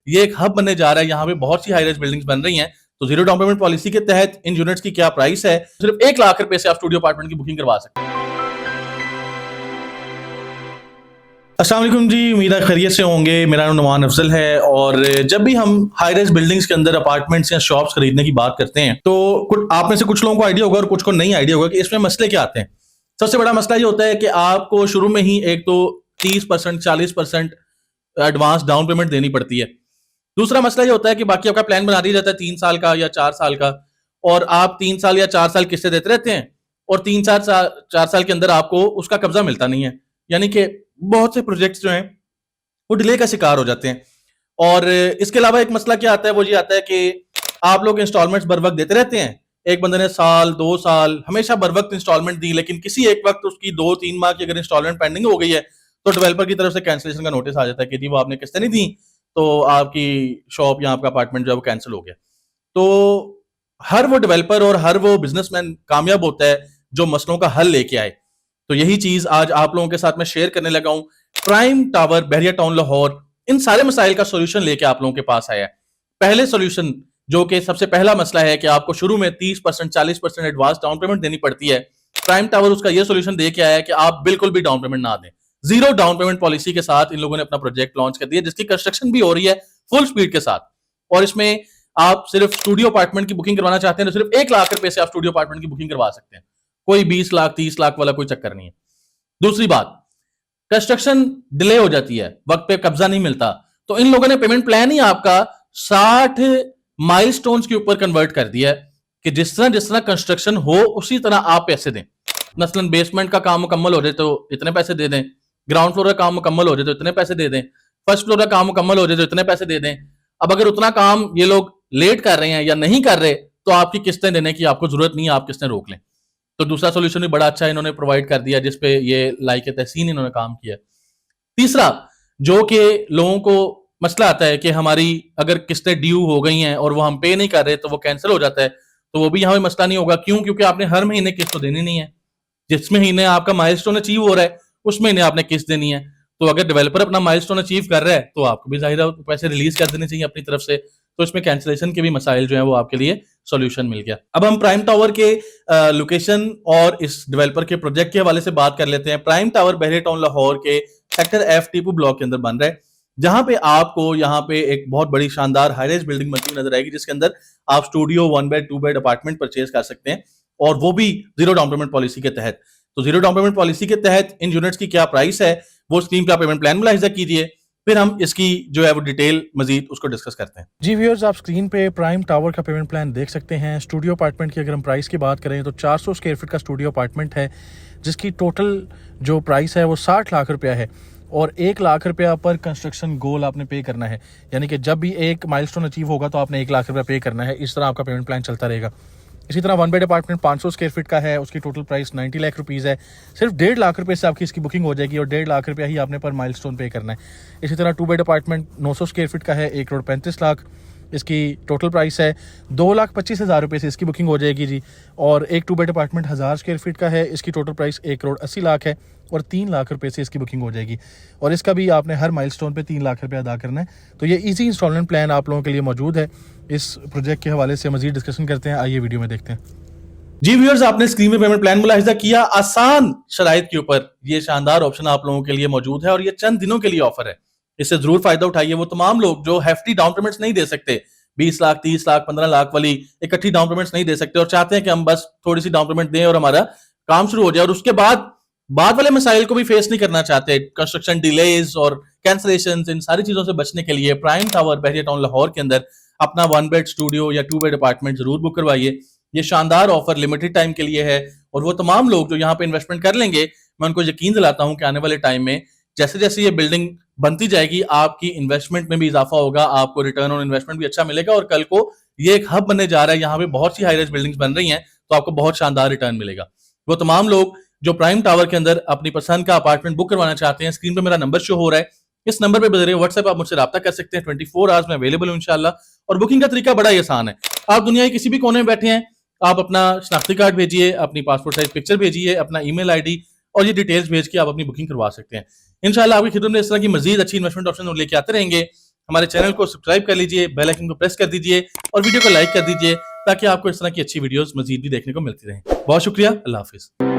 ये एक हब बनने जा रहा है, यहाँ पे बहुत सी हाई राइज बिल्डिंग्स बन रही हैं। तो जीरो डाउन पेमेंट पॉलिसी के तहत इन यूनिट्स की क्या प्राइस है, सिर्फ 1 लाख रुपए से आप स्टूडियो अपार्टमेंट की बुकिंग करवा सकते हैं। अस्सलाम वालेकुम जी, उम्मीद है खैरियत से होंगे। मेरा नाम नुमान अफजल है और जब भी हम हाई राइज बिल्डिंग्स के अंदर अपार्टमेंट्स या शॉप्स खरीदने की बात करते हैं तो आप में से कुछ लोगों को आइडिया होगा और कुछ को नहीं आइडिया होगा कि इसमें मसले क्या आते हैं। सबसे बड़ा मसला ये होता है कि आपको शुरू में ही एक तो 30% 40% एडवांस डाउन पेमेंट देनी पड़ती है। दूसरा मसला ये होता है कि बाकी आपका प्लान बना दिया जाता है 3 साल का या 4 साल का, और आप 3 साल या 4 साल किस्तें देते रहते हैं और 4 साल के अंदर आपको उसका कब्जा मिलता नहीं है। यानी कि बहुत से प्रोजेक्ट्स जो हैं वो डिले का शिकार हो जाते हैं। और इसके अलावा एक मसला क्या आता है, वो ये आता है कि आप लोग इंस्टॉलमेंट्स बर वक्त देते रहते हैं। एक बंदे ने साल 2 साल हमेशा बर वक्त इंस्टॉलमेंट दी, लेकिन किसी एक वक्त उसकी 2-3 माह की अगर इंस्टॉलमेंट पेंडिंग हो गई है तो डेवलपर की तरफ से कैंसिलेशन का नोटिस आ जाता है कि जी वो आपने किस्तें नहीं दी तो आपकी शॉप या आपका अपार्टमेंट जो है वो कैंसिल हो गया। तो हर वो डेवलपर और हर वो बिजनेसमैन कामयाब होता है जो मसलों का हल लेके आए। तो यही चीज आज आप लोगों के साथ में शेयर करने लगा हूं। प्राइम टावर बहरिया टाउन लाहौर इन सारे मसाइल का सोल्यूशन लेके आप लोगों के पास आया है। पहले सोल्यूशन जो कि सबसे पहला मसला है कि आपको शुरू में 30% 40% एडवांस डाउन पेमेंट देनी पड़ती है, प्राइम टावर उसका यह सोल्यूशन दे के आया है कि आप बिल्कुल भी डाउन पेमेंट ना दें। जीरो डाउन पेमेंट पॉलिसी के साथ इन लोगों ने अपना प्रोजेक्ट लॉन्च कर दिया, जिसकी कंस्ट्रक्शन भी हो रही है फुल स्पीड के साथ। और इसमें आप सिर्फ स्टूडियो अपार्टमेंट की बुकिंग करवाना चाहते हैं तो सिर्फ 1 लाख रुपए से आप स्टूडियो अपार्टमेंट की बुकिंग करवा सकते हैं। कोई 20 लाख 30 लाख वाला कोई चक्कर नहीं है। दूसरी बात, कंस्ट्रक्शन डिले हो जाती है, वक्त पे कब्जा नहीं मिलता, तो इन लोगों ने पेमेंट प्लान ही आपका 60 माइलस्टोन्स के ऊपर कन्वर्ट कर दिया है कि जिस तरह कंस्ट्रक्शन हो उसी तरह आप पैसे दें। मसलन बेसमेंट का काम मुकम्मल हो जाए तो इतने पैसे दे दें, ग्राउंड फ्लोर का काम मुकम्मल हो जाए तो इतने पैसे दे दें, फर्स्ट फ्लोर का काम मुकम्मल हो जाए तो इतने पैसे दे दें। अब अगर उतना काम ये लोग लेट कर रहे हैं या नहीं कर रहे तो आपकी किस्तें देने की आपको जरूरत नहीं है, आप किस्तें रोक लें। तो दूसरा सोल्यूशन भी बड़ा अच्छा इन्होंने प्रोवाइड कर दिया जिसपे ये लाइक तहसीन इन्होंने काम किया। तीसरा, जो कि लोगों को मसला आता है कि हमारी अगर किस्तें ड्यू हो गई हैं और वो हम पे नहीं कर रहे तो वो कैंसिल हो जाता है, तो वो भी यहाँ पे मसला नहीं होगा। क्यों? क्योंकि आपने हर महीने किस्त तो देनी नहीं है। जिस महीने आपका माइलस्टोन अचीव हो रहा है उस महीने आपने किस्त देनी है। तो अगर डेवलपर अपना माइलस्टोन अचीव कर रहा है तो आपको भी जाहिर है पैसे रिलीज कर देने चाहिए अपनी तरफ से। तो इसमें कैंसिलेशन के भी मसाइल जो है वो आपके लिए सॉल्यूशन मिल गया। अब हम प्राइम टावर के लोकेशन और इस डेवलपर के प्रोजेक्ट के हवाले से बात कर लेते हैं। प्राइम टावर बहरिया टाउन लाहौर के सेक्टर F टीपू ब्लॉक के अंदर बन रहा है, जहां पे आपको यहाँ पे एक बहुत बड़ी शानदार हाईराइज बिल्डिंग बनती हुई नजर आएगी, जिसके अंदर आप studio 1 bed 2 bed apartment purchase कर सकते हैं, और वो भी जीरो डाउन पेमेंट पॉलिसी के तहत। तो जीरो डाउन पेमेंट पॉलिसी के तहत इन यूनिट्स की क्या प्राइस है, वो स्कीम का पेमेंट प्लान मुलाहिजा कीजिए, फिर हम इसकी जो है वो डिटेल मजीद उसको डिस्कस करते हैं। जी व्यूअर्स, आप स्क्रीन पे प्राइम टावर का पेमेंट प्लान देख सकते हैं। स्टूडियो अपार्टमेंट की अगर हम प्राइस की बात करें तो 400 स्क्वायर फीट का स्टूडियो अपार्टमेंट है, जिसकी टोटल जो प्राइस है वो 60 लाख रुपया है, और 1 लाख रुपया पर कंस्ट्रक्शन गोल आपने पे करना है। यानी कि जब भी एक माइलस्टोन अचीव होगा तो आपने 1 लाख रुपया पे करना है। इस तरह आपका पेमेंट प्लान चलता रहेगा। इसी तरह 1 बेड अपार्टमेंट 500 स्क्वायर फीट का है, उसकी टोटल प्राइस 90 लाख रुपीज़ है। सिर्फ 1.5 लाख रुपए से आपकी इसकी बुकिंग हो जाएगी और 1.5 लाख रुपया ही आपने पर माइलस्टोन पे करना है। इसी तरह 2 बेड अपार्टमेंट 900 स्क्वायर फीट का है, 1,35,00,000 इसकी टोटल प्राइस है। 2,25,000 रुपये से इसकी बुकिंग हो जाएगी जी। और एक 2 बेड अपार्टमेंट 1000 स्क्वायर फीट का है, इसकी टोटल प्राइस 1,80,00,000 है और 3 लाख रुपए से इसकी बुकिंग हो जाएगी। और इसका भी आपने हर माइलस्टोन पे 3 लाख रुपये अदा करना है। तो ये इजी इंस्टॉलमेंट प्लान आप लोगों के लिए मौजूद है। इस प्रोजेक्ट के हवाले से मजीद डिस्कशन करते हैं, आइए वीडियो में देखते हैं। जी व्यूअर्स, आपने स्क्रीन में पेमेंट प्लान मुलाहिजा किया। आसान शराइत के ऊपर ये शानदार ऑप्शन आप लोगों के लिए मौजूद है और ये चंद दिनों के लिए ऑफर है। इससे जरूर फायदा उठाइए। वो तमाम लोग जो हेफ्टी डाउन पेमेंट्स नहीं दे सकते, 20 लाख 30 लाख 15 लाख वाली इकट्ठी डाउन पेमेंट्स नहीं दे सकते और चाहते हैं कि हम बस थोड़ी सी डाउन पेमेंट दें और हमारा काम शुरू हो जाए, और उसके बाद वाले मसाइल को भी फेस नहीं करना चाहते, कंस्ट्रक्शन डिलेज और कैंसलेशन, इन सारी चीजों से बचने के लिए प्राइम टावर बहरिया टाउन लाहौर के अंदर अपना 1 बेड स्टूडियो या 2 बेड अपार्टमेंट जरूर बुक करवाइए। ये शानदार ऑफर लिमिटेड टाइम के लिए है और वो तमाम लोग जो यहाँ पे इन्वेस्टमेंट कर लेंगे, मैं उनको यकीन दिलाता हूं कि आने वाले टाइम में जैसे जैसे ये बिल्डिंग बनती जाएगी आपकी इन्वेस्टमेंट में भी इजाफा होगा, आपको रिटर्न ऑन इन्वेस्टमेंट भी अच्छा मिलेगा और कल को ये एक हब बनने जा रहा है, यहाँ पे बहुत सी हाई राइज बिल्डिंग्स बन रही हैं, तो आपको बहुत शानदार रिटर्न मिलेगा। वो तमाम लोग जो प्राइम टावर के अंदर अपनी पसंद का अपार्टमेंट बुक करवाना चाहते हैं, स्क्रीन पे मेरा नंबर शो हो रहा है, इस नंबर पे बजरिए व्हाट्सएप आप मुझसे रब्ता कर सकते हैं। 24 आवर्स में अवेलेबल हूं इंशाल्लाह। और बुकिंग का तरीका बड़ा ही आसान है। आप दुनिया के किसी भी कोने में बैठे हैं, आप अपना शनाख्ती कार्ड भेजिए, अपनी पासपोर्ट साइज पिक्चर भेजिए, अपना ईमेल आईडी और ये डिटेल्स भेज के आप अपनी बुकिंग करवा सकते हैं। इंशाल्लाह आपकी खिदमत में इस तरह की मजीद अच्छी इन्वेस्टमेंट ऑप्शन लेके आते रहेंगे। हमारे चैनल को सब्सक्राइब कर लीजिए, बेल आइकन को प्रेस कर दीजिए और वीडियो को लाइक कर दीजिए ताकि आपको इस तरह की अच्छी वीडियोस मजीद भी देखने को मिलती रहें। बहुत शुक्रिया, अल्लाह हाफिज।